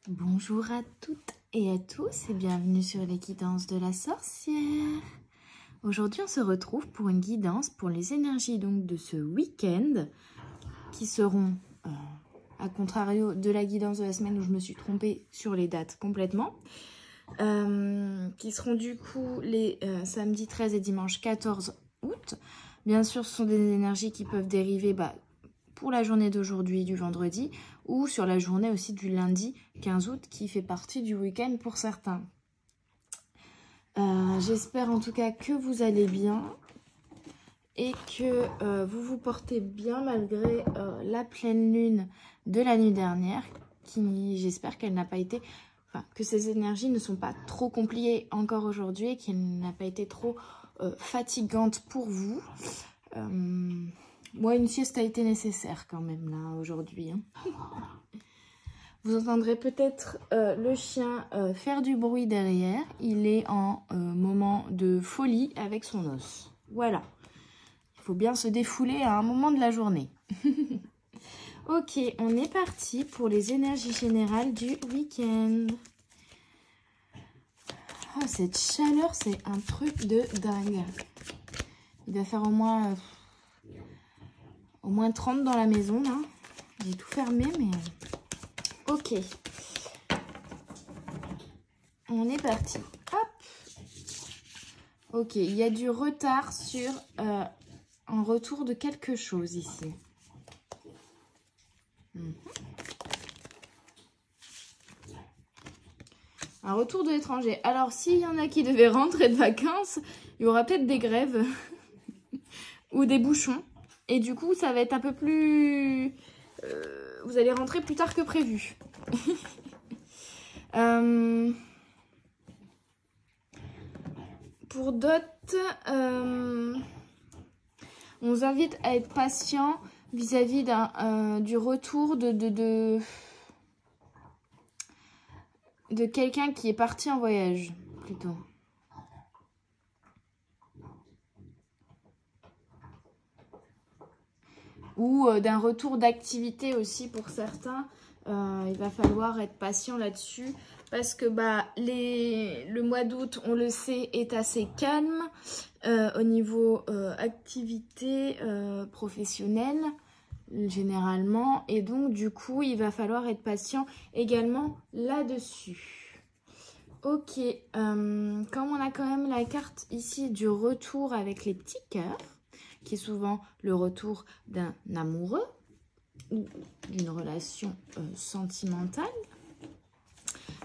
Bonjour à toutes et à tous et bienvenue sur les guidances de la sorcière. Aujourd'hui on se retrouve pour une guidance pour les énergies donc de ce week-end qui seront, à contrario de la guidance de la semaine où je me suis trompée sur les dates complètement, qui seront du coup les samedis 13 et dimanche 14 août. Bien sûr ce sont des énergies qui peuvent dériver pour la journée d'aujourd'hui, du vendredi, ou sur la journée aussi du lundi 15 août, qui fait partie du week-end pour certains. J'espère en tout cas que vous allez bien et que vous vous portez bien malgré la pleine lune de la nuit dernière, qui j'espère qu'elle n'a pas été... Enfin, que ces énergies ne sont pas trop compliquées encore aujourd'hui et qu'elle n'a pas été trop fatigante pour vous. Moi, une sieste a été nécessaire quand même, là, aujourd'hui. Hein. Vous entendrez peut-être le chien faire du bruit derrière. Il est en moment de folie avec son os. Voilà. Il faut bien se défouler à un moment de la journée. Ok, on est parti pour les énergies générales du week-end. Oh, cette chaleur, c'est un truc de dingue. Il va faire au moins 30 dans la maison, là. J'ai tout fermé, mais... Ok. On est parti. Hop. Ok, il y a du retard sur un retour de quelque chose ici. Un retour de l'étranger. Alors, s'il y en a qui devaient rentrer de vacances, il y aura peut-être des grèves ou des bouchons. Et du coup, ça va être un peu plus... vous allez rentrer plus tard que prévu. Pour d'autres, on vous invite à être patient vis-à-vis du retour de quelqu'un qui est parti en voyage, plutôt. Ou d'un retour d'activité aussi pour certains. Il va falloir être patient là-dessus parce que le mois d'août, on le sait, est assez calme au niveau activité professionnelle généralement. Et donc, du coup, il va falloir être patient également là-dessus. Ok, comme on a quand même la carte ici du retour avec les petits cœurs, qui est souvent le retour d'un amoureux ou d'une relation sentimentale,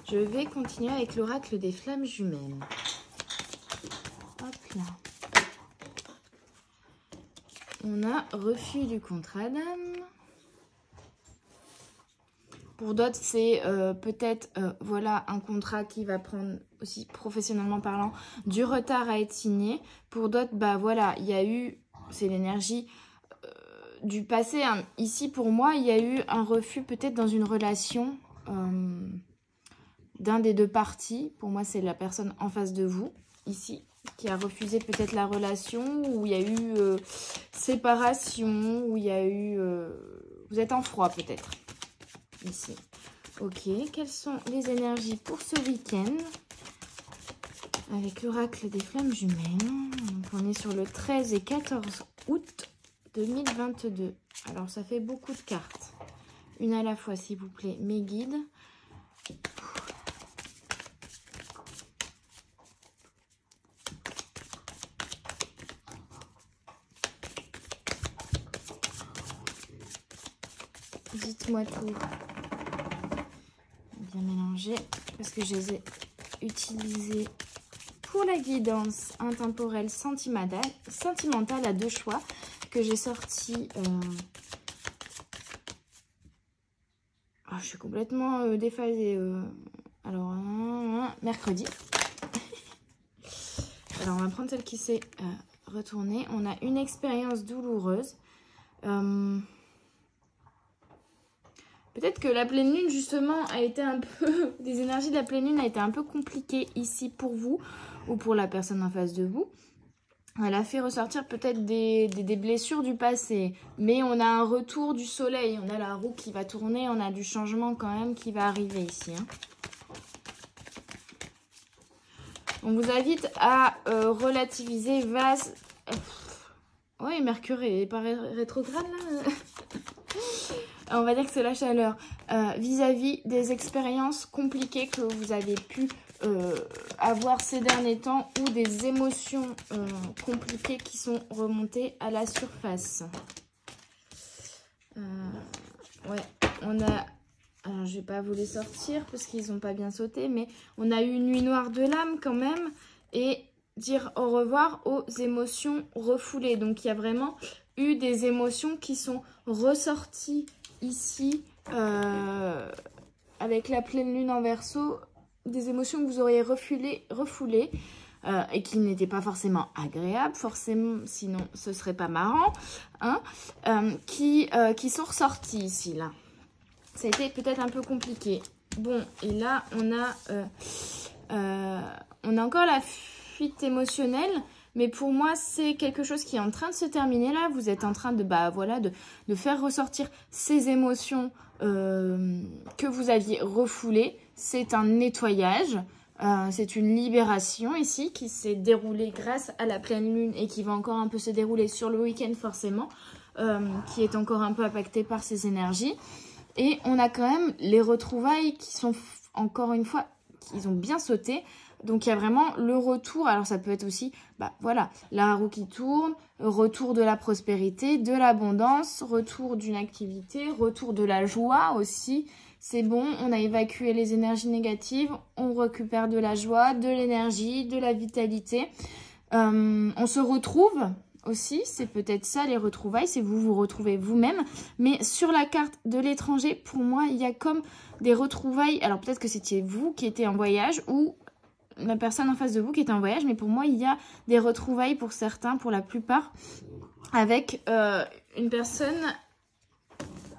je vais continuer avec l'oracle des flammes jumelles. Hop là. On a refus du contrat d'âme. Pour d'autres, c'est peut-être voilà, un contrat qui va prendre aussi professionnellement parlant du retard à être signé. Pour d'autres, voilà, il y a eu, c'est l'énergie du passé. Hein. Ici, pour moi, il y a eu un refus peut-être dans une relation d'un des deux parties. Pour moi, c'est la personne en face de vous, ici, qui a refusé peut-être la relation, où il y a eu séparation, où il y a eu... vous êtes en froid peut-être, ici. Ok, quelles sont les énergies pour ce week-end avec l'oracle des flammes jumelles? Donc, on est sur le 13 et 14 août 2022. Alors, ça fait beaucoup de cartes. Une à la fois, s'il vous plaît, mes guides. Dites-moi tout. Bien mélanger, parce que je les ai utilisés pour la guidance intemporelle sentimentale à deux choix que j'ai sorti. Oh, je suis complètement déphasée. Alors, mercredi. Alors, on va prendre celle qui s'est retournée. On a une expérience douloureuse. Peut-être que la pleine lune, justement, a été un peu... des énergies de la pleine lune a été un peu compliquées ici pour vous ou pour la personne en face de vous. Elle a fait ressortir peut-être des blessures du passé. Mais on a un retour du soleil. On a la roue qui va tourner. On a du changement quand même qui va arriver ici. Hein. On vous invite à relativiser Oui, Mercure est pas rétrograde là. On va dire que c'est la chaleur. Vis-à-vis des expériences compliquées que vous avez pu avoir ces derniers temps ou des émotions compliquées qui sont remontées à la surface. Ouais, on a... Alors, je vais pas vous les sortir parce qu'ils n'ont pas bien sauté, mais on a eu une nuit noire de l'âme quand même et dire au revoir aux émotions refoulées. Donc, il y a vraiment eu des émotions qui sont ressorties ici avec la pleine lune en Verseau, des émotions que vous auriez refoulées et qui n'étaient pas forcément agréables, forcément, sinon ce serait pas marrant, hein, qui sont ressorties ici, là. Ça a été peut-être un peu compliqué. Bon, et là, on a encore la fuite émotionnelle. Mais pour moi, c'est quelque chose qui est en train de se terminer là. Vous êtes en train de, de faire ressortir ces émotions que vous aviez refoulées. C'est un nettoyage. C'est une libération ici qui s'est déroulée grâce à la pleine lune et qui va encore un peu se dérouler sur le week-end forcément. Qui est encore un peu impacté par ces énergies. Et on a quand même les retrouvailles qui sont, encore une fois, ils ont bien sauté. Donc, il y a vraiment le retour. Alors, ça peut être aussi, la roue qui tourne, retour de la prospérité, de l'abondance, retour d'une activité, retour de la joie aussi. C'est bon, on a évacué les énergies négatives, on récupère de la joie, de l'énergie, de la vitalité. On se retrouve aussi, c'est peut-être ça les retrouvailles, c'est vous retrouvez vous-même. Mais sur la carte de l'étranger, pour moi, il y a comme des retrouvailles. Alors peut-être que c'était vous qui étiez en voyage ou la personne en face de vous qui était en voyage, mais pour moi, il y a des retrouvailles pour certains, pour la plupart, avec une personne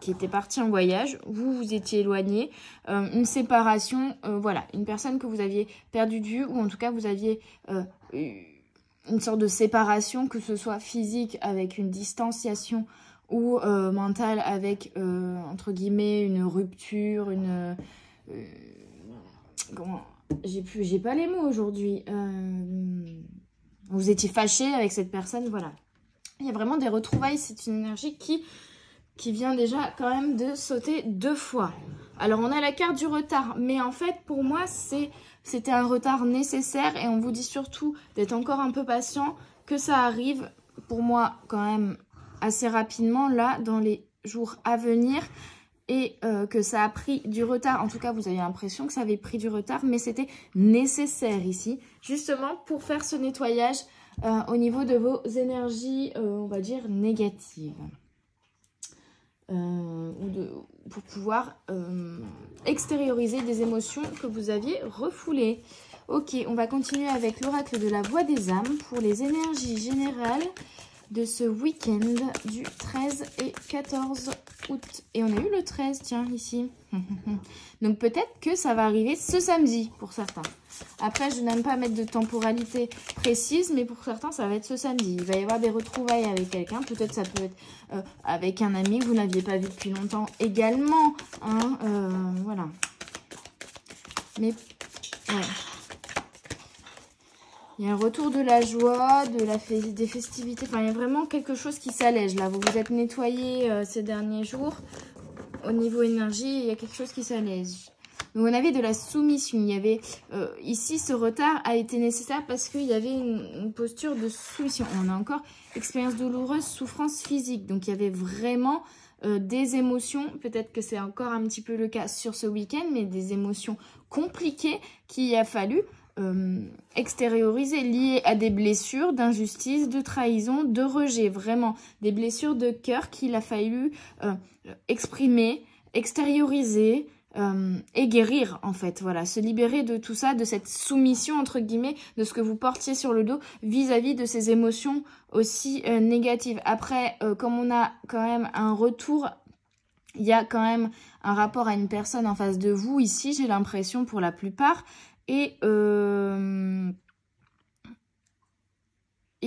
qui était partie en voyage, vous étiez éloigné, une séparation, voilà, une personne que vous aviez perdue de vue ou en tout cas vous aviez une sorte de séparation, que ce soit physique avec une distanciation ou mentale avec, entre guillemets, une rupture, comment... J'ai pas les mots aujourd'hui. Vous étiez fâché avec cette personne, voilà. Il y a vraiment des retrouvailles, c'est une énergie qui vient déjà quand même de sauter 2 fois. Alors on a la carte du retard, mais en fait pour moi c'était un retard nécessaire et on vous dit surtout d'être encore un peu patient, que ça arrive pour moi quand même assez rapidement là dans les jours à venir. Et que ça a pris du retard. En tout cas, vous avez l'impression que ça avait pris du retard, mais c'était nécessaire ici, justement pour faire ce nettoyage au niveau de vos énergies, on va dire, négatives. Pour pouvoir extérioriser des émotions que vous aviez refoulées. Ok, on va continuer avec l'oracle de la voix des âmes pour les énergies générales de ce week-end du 13 et 14 août. Et on a eu le 13, tiens, ici. Donc peut-être que ça va arriver ce samedi pour certains. Après, je n'aime pas mettre de temporalité précise, mais pour certains, ça va être ce samedi. Il va y avoir des retrouvailles avec quelqu'un. Peut-être ça peut être avec un ami que vous n'aviez pas vu depuis longtemps également. Hein, voilà. Mais, ouais. Il y a un retour de la joie, des festivités. Enfin, il y a vraiment quelque chose qui s'allège là. Vous vous êtes nettoyé ces derniers jours. Au niveau énergie, il y a quelque chose qui s'allège. Donc, on avait de la soumission. Il y avait ici, ce retard a été nécessaire parce qu'il y avait une posture de soumission. On a encore expérience douloureuse, souffrance physique. Donc, il y avait vraiment des émotions. Peut-être que c'est encore un petit peu le cas sur ce week-end, mais des émotions compliquées qu'il a fallu extérioriser, liées à des blessures d'injustice, de trahison, de rejet, vraiment des blessures de cœur qu'il a fallu exprimer, extérioriser et guérir en fait, voilà, se libérer de tout ça, de cette soumission entre guillemets, de ce que vous portiez sur le dos vis-à-vis de ces émotions aussi négatives. Après, comme on a quand même un retour, il y a quand même un rapport à une personne en face de vous ici, j'ai l'impression pour la plupart. Et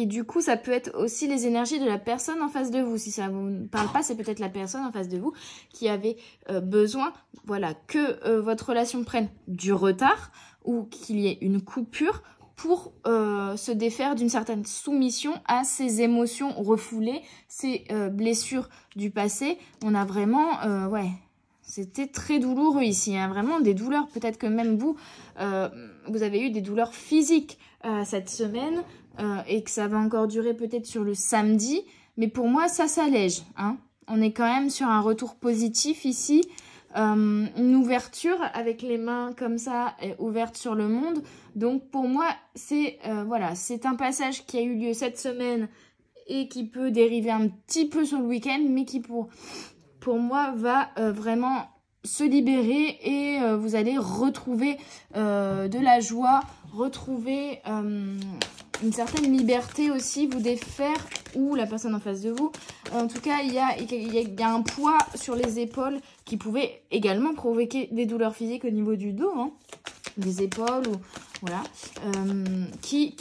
Et du coup, ça peut être aussi les énergies de la personne en face de vous. Si ça ne vous parle pas, c'est peut-être la personne en face de vous qui avait besoin, voilà, que votre relation prenne du retard ou qu'il y ait une coupure pour se défaire d'une certaine soumission à ces émotions refoulées, ces blessures du passé. On a vraiment, ouais, c'était très douloureux ici, hein, vraiment des douleurs. Peut-être que même vous, vous avez eu des douleurs physiques cette semaine et que ça va encore durer peut-être sur le samedi. Mais pour moi, ça s'allège, hein. On est quand même sur un retour positif ici. Une ouverture avec les mains comme ça ouvertes sur le monde. Donc pour moi c'est voilà, c'est un passage qui a eu lieu cette semaine et qui peut dériver un petit peu sur le week-end, mais qui pour moi va vraiment se libérer et vous allez retrouver de la joie, retrouver une certaine liberté aussi, vous défaire, ou la personne en face de vous. En tout cas, il y a un poids sur les épaules qui pouvait également provoquer des douleurs physiques au niveau du dos, hein, des épaules, ou voilà, qui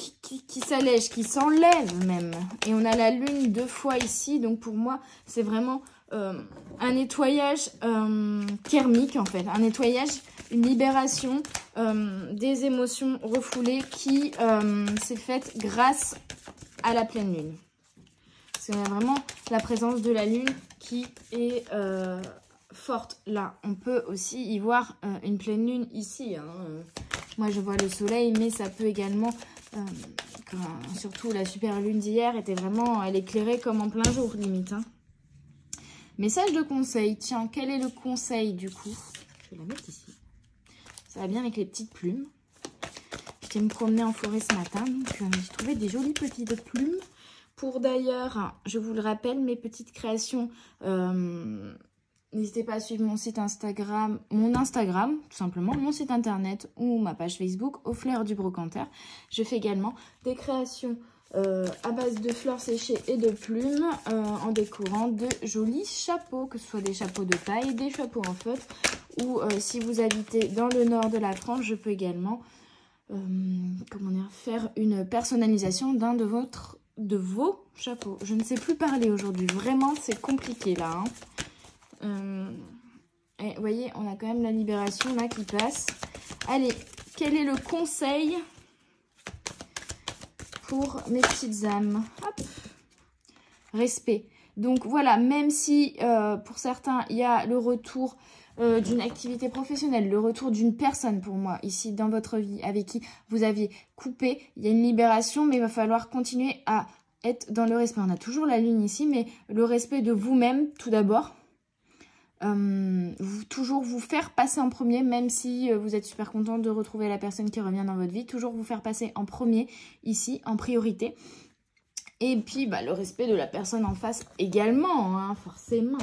s'allège, qui s'enlève même. Et on a la lune 2 fois ici, donc pour moi, c'est vraiment un nettoyage thermique en fait, un nettoyage, une libération des émotions refoulées qui s'est faite grâce à la pleine lune. C'est vraiment la présence de la lune qui est forte là. On peut aussi y voir une pleine lune ici, hein. Moi je vois le soleil, mais ça peut également, surtout la super lune d'hier était vraiment, elle éclairait comme en plein jour limite, hein. Message de conseil. Tiens, quel est le conseil du coup? Je vais la mettre ici. Ça va bien avec les petites plumes. J'étais me promener en forêt ce matin, donc j'ai trouvé des jolies petites plumes. Pour d'ailleurs, je vous le rappelle, mes petites créations, n'hésitez pas à suivre mon site Instagram, tout simplement, mon site internet ou ma page Facebook, Aux Fleurs du Brocanteur. Je fais également des créations à base de fleurs séchées et de plumes en décorant de jolis chapeaux, que ce soit des chapeaux de paille, des chapeaux en feutre, ou si vous habitez dans le nord de la France, je peux également faire une personnalisation d'un de vos chapeaux. Je ne sais plus parler aujourd'hui, vraiment c'est compliqué là, hein. Et vous voyez, on a quand même la libération là qui passe. Allez, quel est le conseil pour mes petites âmes? Hop. Respect. Donc voilà, même si pour certains il y a le retour d'une activité professionnelle, le retour d'une personne pour moi ici dans votre vie avec qui vous aviez coupé, il y a une libération, mais il va falloir continuer à être dans le respect. On a toujours la lune ici, mais le respect de vous-même tout d'abord. Toujours vous faire passer en premier, même si vous êtes super content de retrouver la personne qui revient dans votre vie, toujours vous faire passer en premier ici, en priorité. Et puis bah, le respect de la personne en face également, hein, forcément.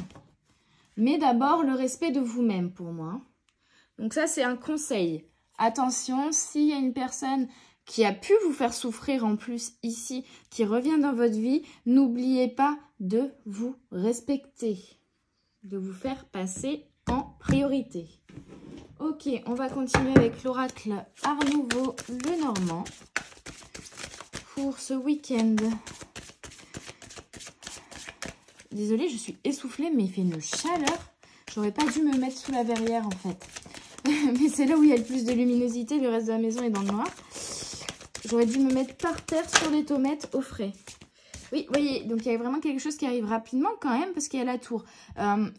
Mais d'abord le respect de vous-même pour moi. Donc ça c'est un conseil. Attention, s'il y a une personne qui a pu vous faire souffrir en plus ici, qui revient dans votre vie, n'oubliez pas de vous respecter, de vous faire passer en priorité. Ok, on va continuer avec l'oracle Art Nouveau, le Normand, pour ce week-end. Désolée, je suis essoufflée, mais il fait une chaleur. J'aurais pas dû me mettre sous la verrière, en fait. Mais c'est là où il y a le plus de luminosité. Le reste de la maison est dans le noir. J'aurais dû me mettre par terre sur les tomates au frais. Oui, vous voyez, donc il y a vraiment quelque chose qui arrive rapidement quand même, parce qu'il y a la tour.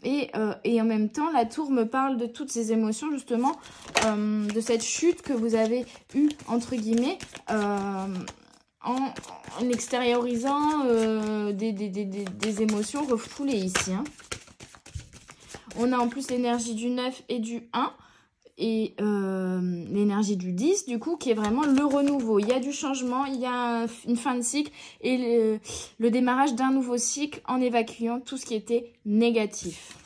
Et en même temps, la tour me parle de toutes ces émotions, justement, de cette chute que vous avez eue, entre guillemets, en extériorisant des émotions refoulées ici, hein. On a en plus l'énergie du 9 et du 1 et l'énergie du 10 du coup qui est vraiment le renouveau. Il y a du changement, il y a une fin de cycle et le démarrage d'un nouveau cycle en évacuant tout ce qui était négatif.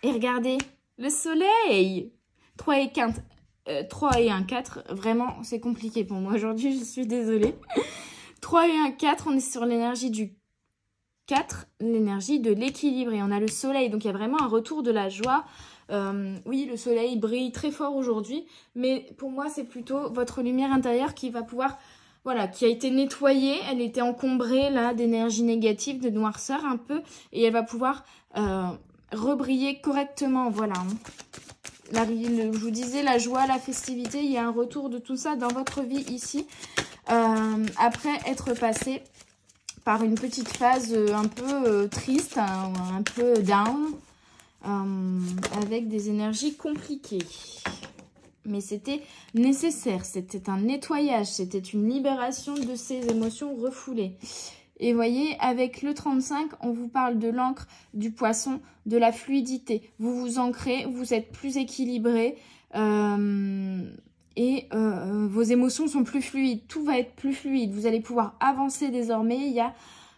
Et regardez, le soleil 3 et 1, 4, vraiment, c'est compliqué pour moi aujourd'hui, je suis désolée. 3 et 1, 4, on est sur l'énergie du 4, l'énergie de l'équilibre. Et on a le soleil, donc il y a vraiment un retour de la joie. Oui, le soleil brille très fort aujourd'hui, mais pour moi, c'est plutôt votre lumière intérieure qui va pouvoir voilà, qui a été nettoyée. Elle était encombrée là d'énergie négative, de noirceur un peu. Et elle va pouvoir rebriller correctement, voilà. Je vous disais, la joie, la festivité, il y a un retour de tout ça dans votre vie ici. Après être passé par une petite phase un peu triste, un peu down, avec des énergies compliquées. Mais c'était nécessaire, c'était un nettoyage, c'était une libération de ces émotions refoulées. Et voyez, avec le 35, on vous parle de l'encre, du poisson, de la fluidité. Vous vous ancrez, vous êtes plus équilibré vos émotions sont plus fluides. Tout va être plus fluide. Vous allez pouvoir avancer désormais. Il y a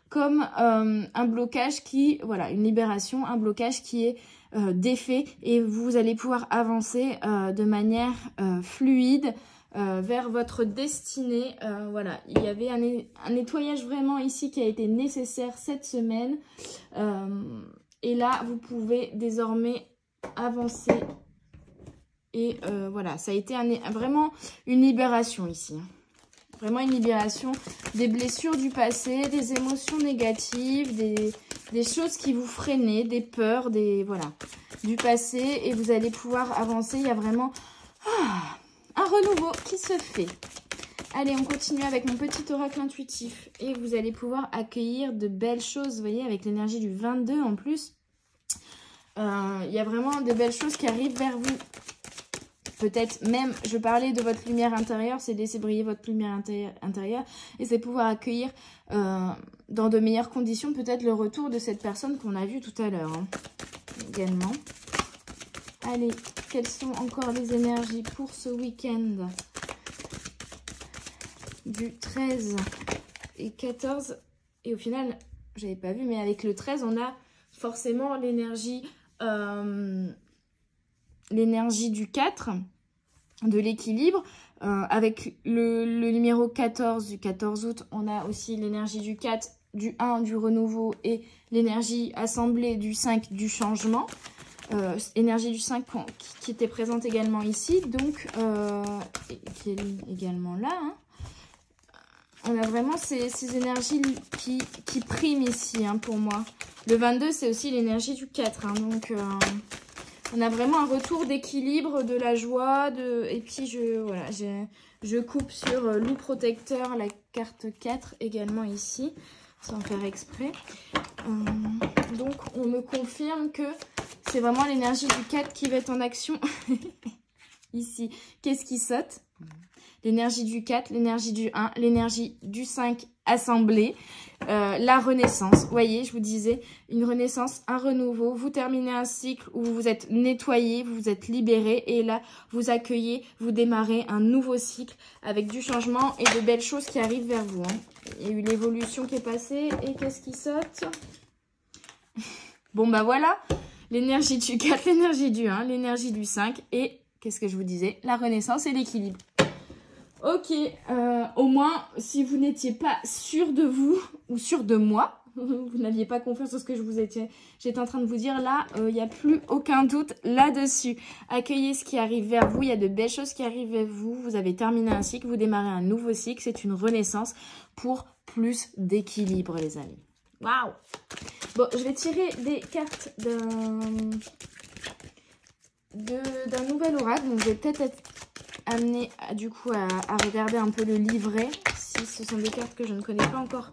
comme un blocage voilà, une libération, un blocage qui est défait et vous allez pouvoir avancer de manière fluide vers votre destinée. Voilà, il y avait un nettoyage vraiment ici qui a été nécessaire cette semaine. Et là, vous pouvez désormais avancer. Et voilà, ça a été vraiment une libération ici. Vraiment une libération des blessures du passé, des émotions négatives, des choses qui vous freinaient, des peurs, voilà, du passé. Et vous allez pouvoir avancer. Il y a vraiment un renouveau qui se fait. Allez, on continue avec mon petit oracle intuitif. Et vous allez pouvoir accueillir de belles choses, vous voyez, avec l'énergie du 22 en plus. Il y a vraiment de belles choses qui arrivent vers vous. Peut-être même, je parlais de votre lumière intérieure, c'est laisser briller votre lumière intérieure et c'est pouvoir accueillir dans de meilleures conditions peut-être le retour de cette personne qu'on a vue tout à l'heure également. Allez, quelles sont encore les énergies pour ce week-end du 13 et 14 et au final, j'avais pas vu, mais avec le 13, on a forcément l'énergie du 4, de l'équilibre. Avec le numéro 14 du 14 août, on a aussi l'énergie du 4, du 1, du renouveau et l'énergie assemblée du 5, du changement. Énergie du 5 qui était présente également ici, donc qui est également là. Hein. On a vraiment ces énergies qui priment ici pour moi. Le 22, c'est aussi l'énergie du 4, donc... on a vraiment un retour d'équilibre, de la joie, et puis je coupe sur loup protecteur, la carte 4 également ici, sans faire exprès. Donc on me confirme que c'est vraiment l'énergie du 4 qui va être en action ici. Qu'est-ce qui saute? L'énergie du 4, l'énergie du 1, l'énergie du 5 assemblée. La renaissance, vous voyez, je vous disais, une renaissance, un renouveau, vous terminez un cycle où vous êtes nettoyé, vous vous êtes libéré et là, vous accueillez, vous démarrez un nouveau cycle avec du changement et de belles choses qui arrivent vers vous. Il y a eu l'évolution qui est passée et qu'est-ce qui saute? Bon, bah voilà, l'énergie du 4, l'énergie du 1, l'énergie du 5 et, qu'est-ce que je vous disais? La renaissance et l'équilibre. Ok, au moins, si vous n'étiez pas sûr de vous ou sûr de moi, vous n'aviez pas confiance en ce que j'étais en train de vous dire, là, il n'y a plus aucun doute là-dessus. Accueillez ce qui arrive vers vous, il y a de belles choses qui arrivent vers vous, vous avez terminé un cycle, vous démarrez un nouveau cycle, c'est une renaissance pour plus d'équilibre, les amis. Waouh! Bon, je vais tirer des cartes d'un nouvel oracle, donc je vais peut-être être amenée du coup à regarder un peu le livret, si ce sont des cartes que je ne connais pas encore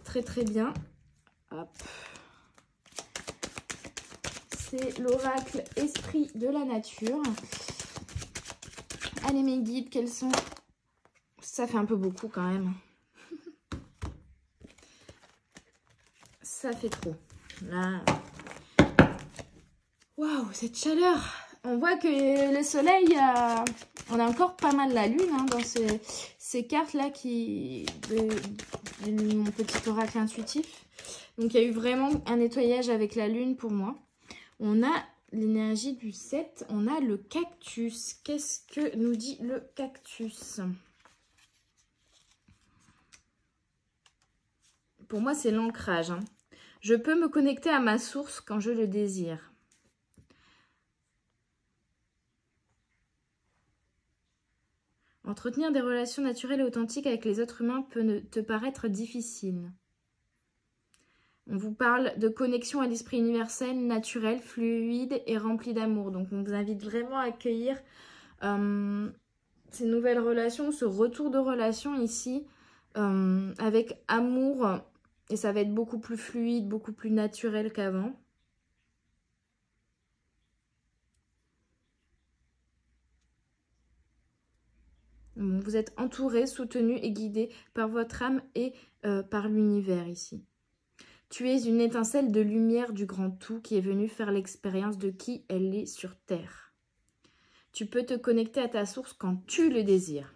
très très bien. Hop. C'est l'oracle Esprit de la Nature. Allez mes guides, quels sont... Ça fait un peu beaucoup quand même. Ça fait trop. Là... Waouh, cette chaleur! On voit que le soleil, on a encore pas mal la lune dans ces cartes-là de mon petit oracle intuitif. Donc, il y a eu vraiment un nettoyage avec la lune pour moi. On a l'énergie du 7, on a le cactus. Qu'est-ce que nous dit le cactus? Pour moi, c'est l'ancrage. Je peux me connecter à ma source quand je le désire. Entretenir des relations naturelles et authentiques avec les autres humains peut te paraître difficile. On vous parle de connexion à l'esprit universel, naturel, fluide et rempli d'amour. Donc on vous invite vraiment à accueillir ces nouvelles relations, ce retour de relation ici avec amour. Et ça va être beaucoup plus fluide, beaucoup plus naturel qu'avant. Vous êtes entouré, soutenu et guidé par votre âme et par l'univers ici. Tu es une étincelle de lumière du grand tout qui est venue faire l'expérience de qui elle est sur Terre. Tu peux te connecter à ta source quand tu le désires.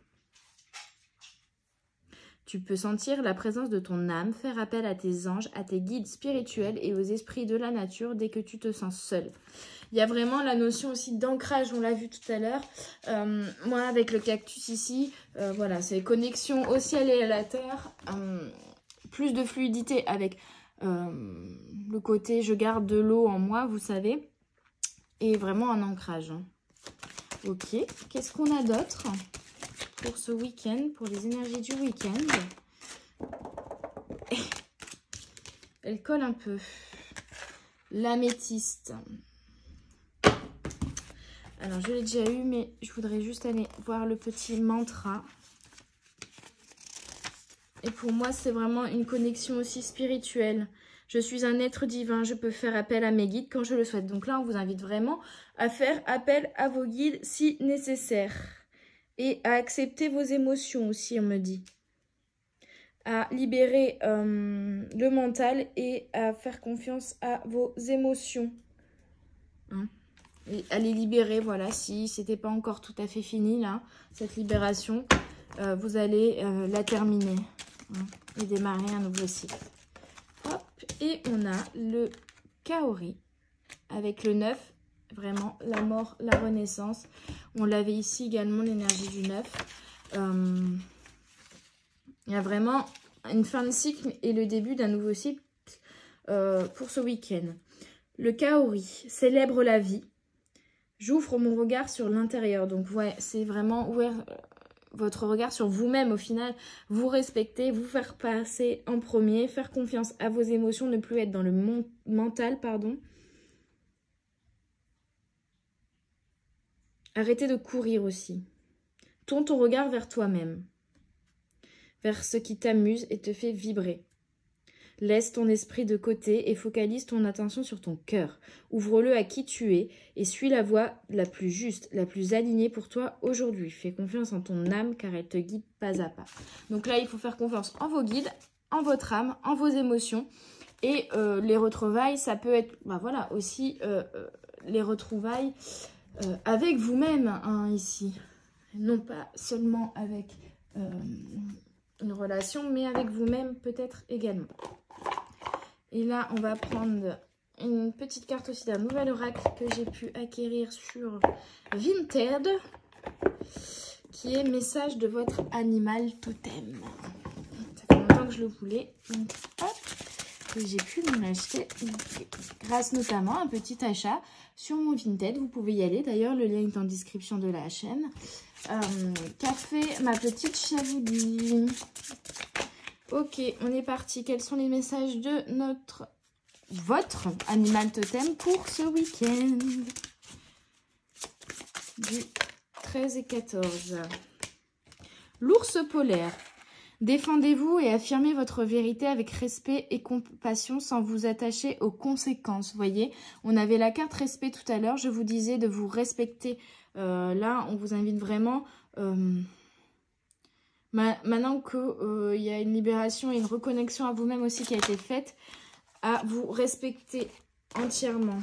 Tu peux sentir la présence de ton âme, faire appel à tes anges, à tes guides spirituels et aux esprits de la nature dès que tu te sens seul. Il y a vraiment la notion aussi d'ancrage, on l'a vu tout à l'heure. Moi, avec le cactus ici, voilà, c'est connexion au ciel et à la terre. Plus de fluidité avec le côté je garde de l'eau en moi, vous savez. Et vraiment un ancrage. Hein. Ok, qu'est-ce qu'on a d'autre pour ce week-end, pour les énergies du week-end? Elle colle un peu. L'améthyste. Alors, je l'ai déjà eu, mais je voudrais juste aller voir le petit mantra. Et pour moi, c'est vraiment une connexion aussi spirituelle. Je suis un être divin, je peux faire appel à mes guides quand je le souhaite. Donc là, on vous invite vraiment à faire appel à vos guides si nécessaire. Et à accepter vos émotions aussi, on me dit. À libérer le mental et à faire confiance à vos émotions. Hein? Et à les libérer, voilà, si c'était pas encore tout à fait fini, là, cette libération, vous allez la terminer. Hein, et démarrer un nouveau cycle. Hop, et on a le Kaori avec le 9. Vraiment, la mort, la renaissance. On l'avait ici également, l'énergie du 9. Il y a vraiment une fin de cycle et le début d'un nouveau cycle pour ce week-end. Le Kaori célèbre la vie. J'ouvre mon regard sur l'intérieur. Donc, ouais, c'est vraiment ouvrir votre regard sur vous-même. Au final, vous respecter, vous faire passer en premier, faire confiance à vos émotions, ne plus être dans le mental, pardon. Arrêtez de courir aussi. Tourne ton regard vers toi-même, vers ce qui t'amuse et te fait vibrer. Laisse ton esprit de côté et focalise ton attention sur ton cœur. Ouvre-le à qui tu es et suis la voie la plus juste, la plus alignée pour toi aujourd'hui. Fais confiance en ton âme car elle te guide pas à pas. Donc là, il faut faire confiance en vos guides, en votre âme, en vos émotions. Et les retrouvailles, ça peut être voilà, aussi les retrouvailles avec vous-même hein, ici. Non pas seulement avec une relation, mais avec vous-même peut-être également. Et là, on va prendre une petite carte aussi d'un nouvel oracle que j'ai pu acquérir sur Vinted, qui est message de votre animal totem. Ça fait longtemps que je le voulais, donc hop, que j'ai pu m'en acheter, grâce notamment à un petit achat sur mon Vinted. Vous pouvez y aller, d'ailleurs le lien est en description de la chaîne. Qu'a fait ma petite Chavouli? Ok, on est parti. Quels sont les messages de votre animal totem pour ce week-end du 13 et 14? L'ours polaire. Défendez-vous et affirmez votre vérité avec respect et compassion sans vous attacher aux conséquences. Vous voyez, on avait la carte respect tout à l'heure. Je vous disais de vous respecter. Là, on vous invite vraiment... maintenant qu'il y a une libération et une reconnexion à vous-même aussi qui a été faite, à vous respecter entièrement.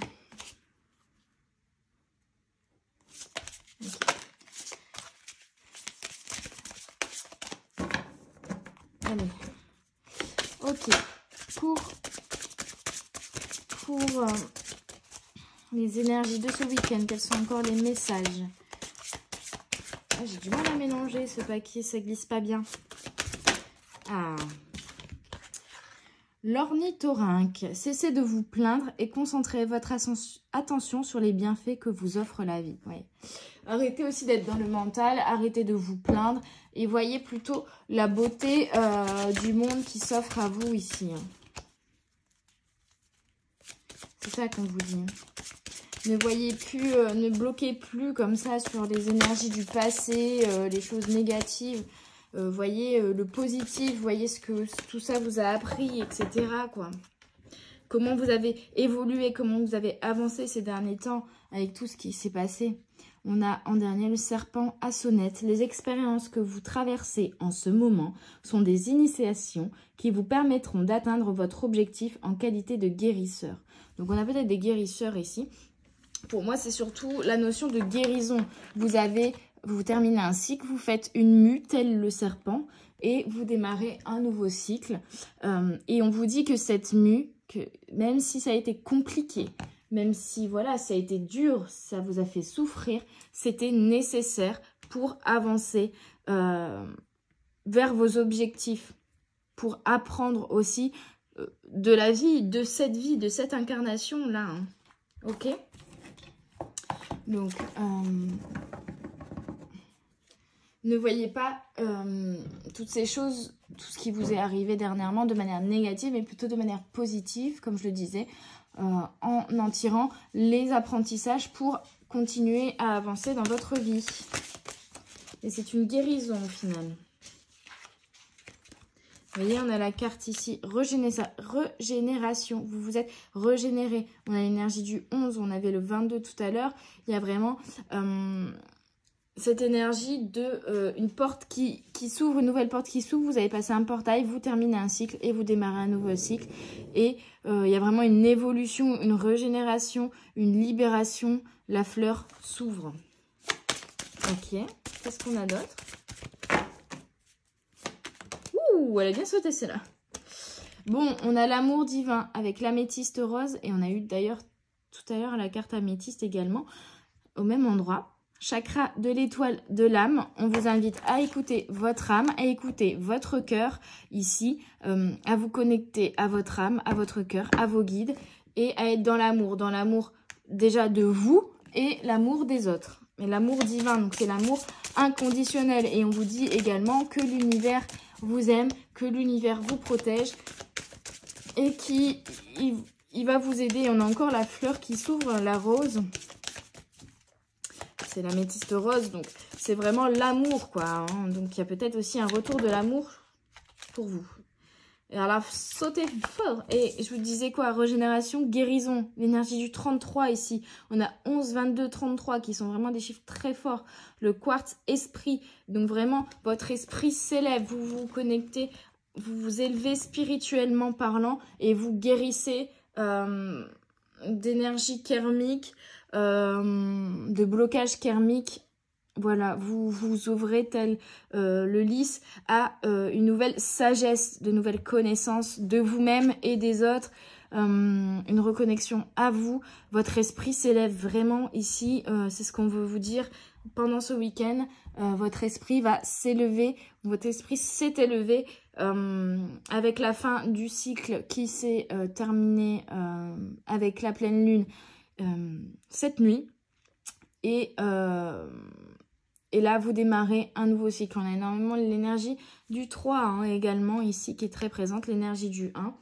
Okay. Allez. Ok. Pour les énergies de ce week-end, quels sont encore les messages? J'ai du mal à mélanger ce paquet, ça glisse pas bien. Ah. L'ornithorynque, cessez de vous plaindre et concentrez votre attention sur les bienfaits que vous offre la vie. Ouais. Arrêtez aussi d'être dans le mental, arrêtez de vous plaindre et voyez plutôt la beauté du monde qui s'offre à vous ici. C'est ça qu'on vous dit. Ne voyez plus, ne bloquez plus comme ça sur les énergies du passé, les choses négatives. Voyez le positif, voyez ce que tout ça vous a appris, etc. quoi. Comment vous avez évolué, comment vous avez avancé ces derniers temps avec tout ce qui s'est passé. On a en dernier le serpent à sonnette. Les expériences que vous traversez en ce moment sont des initiations qui vous permettront d'atteindre votre objectif en qualité de guérisseur. Donc on a peut-être des guérisseurs ici. Pour moi, c'est surtout la notion de guérison. Vous terminez un cycle, vous faites une mue, tel le serpent, et vous démarrez un nouveau cycle. Et on vous dit que cette mue, même si ça a été compliqué, même si voilà, ça a été dur, ça vous a fait souffrir, c'était nécessaire pour avancer vers vos objectifs, pour apprendre aussi de la vie, de cette incarnation-là. Hein. Ok ? Donc, ne voyez pas toutes ces choses, tout ce qui vous est arrivé dernièrement de manière négative, mais plutôt de manière positive, comme je le disais, en tirant les apprentissages pour continuer à avancer dans votre vie. Et c'est une guérison au final. Vous voyez, on a la carte ici, régénération. Vous vous êtes régénéré. On a l'énergie du 11, on avait le 22 tout à l'heure. Il y a vraiment cette énergie de une porte qui s'ouvre, une nouvelle porte qui s'ouvre. Vous avez passé un portail, vous terminez un cycle et vous démarrez un nouveau cycle. Et il y a vraiment une évolution, une régénération, une libération. La fleur s'ouvre. Ok, qu'est-ce qu'on a d'autre ? Elle a bien sauté celle-là. Bon, on a l'amour divin avec l'améthyste rose. Et on a eu d'ailleurs tout à l'heure la carte améthyste également. Au même endroit. Chakra de l'étoile de l'âme. On vous invite à écouter votre âme, à écouter votre cœur ici. À vous connecter à votre âme, à votre cœur, à vos guides. Et à être dans l'amour. Dans l'amour déjà de vous et l'amour des autres. Mais l'amour divin, donc c'est l'amour inconditionnel. Et on vous dit également que l'univers vous aime, que l'univers vous protège et il va vous aider. On a encore la fleur qui s'ouvre, la rose. C'est l'améthyste rose, donc c'est vraiment l'amour, quoi. Hein. Donc il y a peut-être aussi un retour de l'amour pour vous. Et alors là, sautez fort. Et je vous disais quoi? Régénération, guérison. L'énergie du 33 ici. On a 11, 22, 33 qui sont vraiment des chiffres très forts. Le quartz, esprit. Donc vraiment, votre esprit s'élève. Vous vous connectez, vous vous élevez spirituellement parlant et vous guérissez d'énergie kermique, de blocage kermique. Voilà, vous ouvrez tel le lys à une nouvelle sagesse, de nouvelles connaissances de vous-même et des autres, une reconnexion à vous. Votre esprit s'élève vraiment ici, c'est ce qu'on veut vous dire. Pendant ce week-end, votre esprit va s'élever, votre esprit s'est élevé avec la fin du cycle qui s'est terminé avec la pleine lune cette nuit. Et là, vous démarrez un nouveau cycle. On a énormément l'énergie du 3 hein, également ici qui est très présente, l'énergie du 1.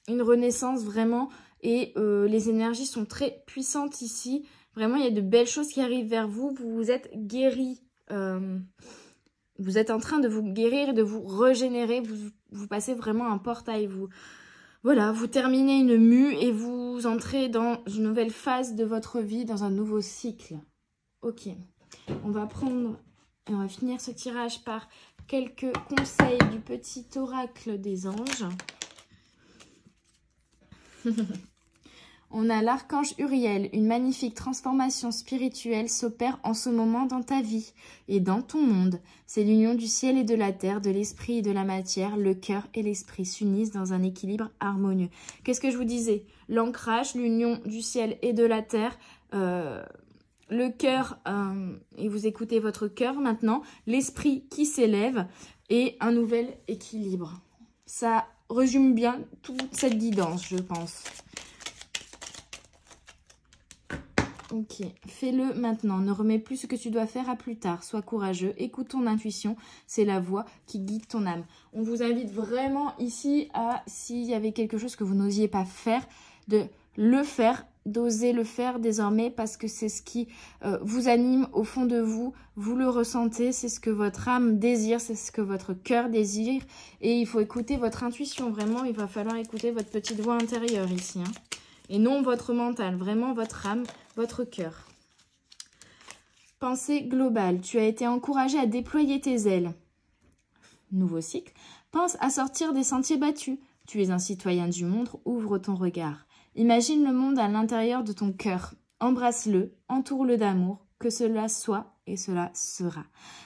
Une renaissance vraiment et les énergies sont très puissantes ici. Vraiment, il y a de belles choses qui arrivent vers vous. Vous vous êtes guéri. Vous êtes en train de vous guérir et de vous régénérer. Vous passez vraiment un portail. Voilà, vous terminez une mue et vous entrez dans une nouvelle phase de votre vie, dans un nouveau cycle. Ok, on va prendre et on va finir ce tirage par quelques conseils du petit oracle des anges. On a l'archange Uriel. Une magnifique transformation spirituelle s'opère en ce moment dans ta vie et dans ton monde. C'est l'union du ciel et de la terre, de l'esprit et de la matière. Le cœur et l'esprit s'unissent dans un équilibre harmonieux. Qu'est-ce que je vous disais? L'ancrage, l'union du ciel et de la terre. Le cœur, et vous écoutez votre cœur maintenant. L'esprit qui s'élève. et un nouvel équilibre. Ça résume bien toute cette guidance, je pense. Ok, fais-le maintenant. Ne remets plus ce que tu dois faire à plus tard. Sois courageux, écoute ton intuition. C'est la voix qui guide ton âme. On vous invite vraiment ici à, s'il y avait quelque chose que vous n'osiez pas faire, de le faire, d'oser le faire désormais parce que c'est ce qui vous anime au fond de vous. Vous le ressentez, c'est ce que votre âme désire, c'est ce que votre cœur désire. Et il faut écouter votre intuition. Vraiment, il va falloir écouter votre petite voix intérieure ici, hein. Et non votre mental, vraiment votre âme, votre cœur. Pensée globale. Tu as été encouragé à déployer tes ailes. Nouveau cycle. Pense à sortir des sentiers battus. Tu es un citoyen du monde, ouvre ton regard. Imagine le monde à l'intérieur de ton cœur. Embrasse-le, entoure-le d'amour, que cela soit et cela sera.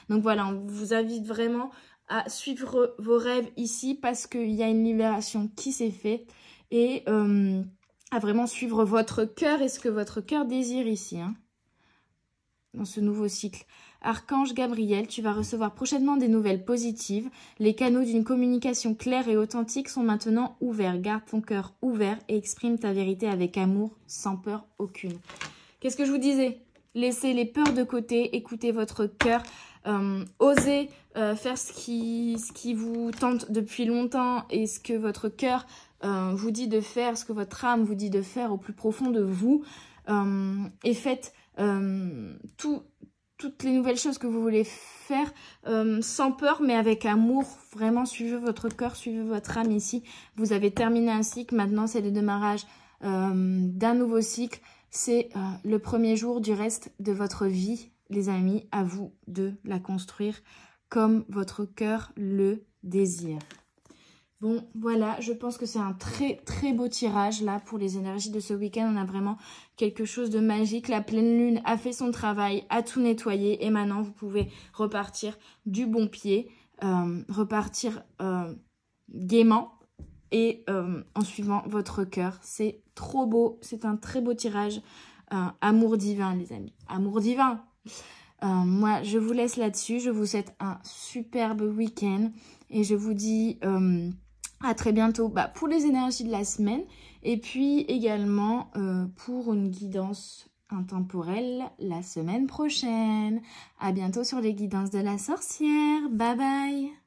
Donc voilà, on vous invite vraiment à suivre vos rêves ici parce qu'il y a une libération qui s'est faite et à vraiment suivre votre cœur et ce que votre cœur désire ici, hein, dans ce nouveau cycle. Archange Gabriel, tu vas recevoir prochainement des nouvelles positives. Les canaux d'une communication claire et authentique sont maintenant ouverts. Garde ton cœur ouvert et exprime ta vérité avec amour, sans peur aucune. Qu'est-ce que je vous disais? Laissez les peurs de côté, écoutez votre cœur, osez faire ce qui vous tente depuis longtemps et ce que votre cœur vous dit de faire, ce que votre âme vous dit de faire au plus profond de vous, et faites toutes les nouvelles choses que vous voulez faire sans peur mais avec amour. Vraiment suivez votre cœur, suivez votre âme ici. Vous avez terminé un cycle, maintenant c'est le démarrage d'un nouveau cycle. C'est le premier jour du reste de votre vie, les amis. À vous de la construire comme votre cœur le désire. Bon, voilà, je pense que c'est un très très beau tirage là pour les énergies de ce week-end. On a vraiment quelque chose de magique. La pleine lune a fait son travail, a tout nettoyé et maintenant vous pouvez repartir du bon pied, repartir gaiement et en suivant votre cœur. C'est trop beau, c'est un très beau tirage. Amour divin les amis, amour divin. Moi je vous laisse là-dessus, je vous souhaite un superbe week-end et je vous dis à très bientôt pour les énergies de la semaine et puis également pour une guidance intemporelle la semaine prochaine. À bientôt sur les guidances de la sorcière. Bye bye.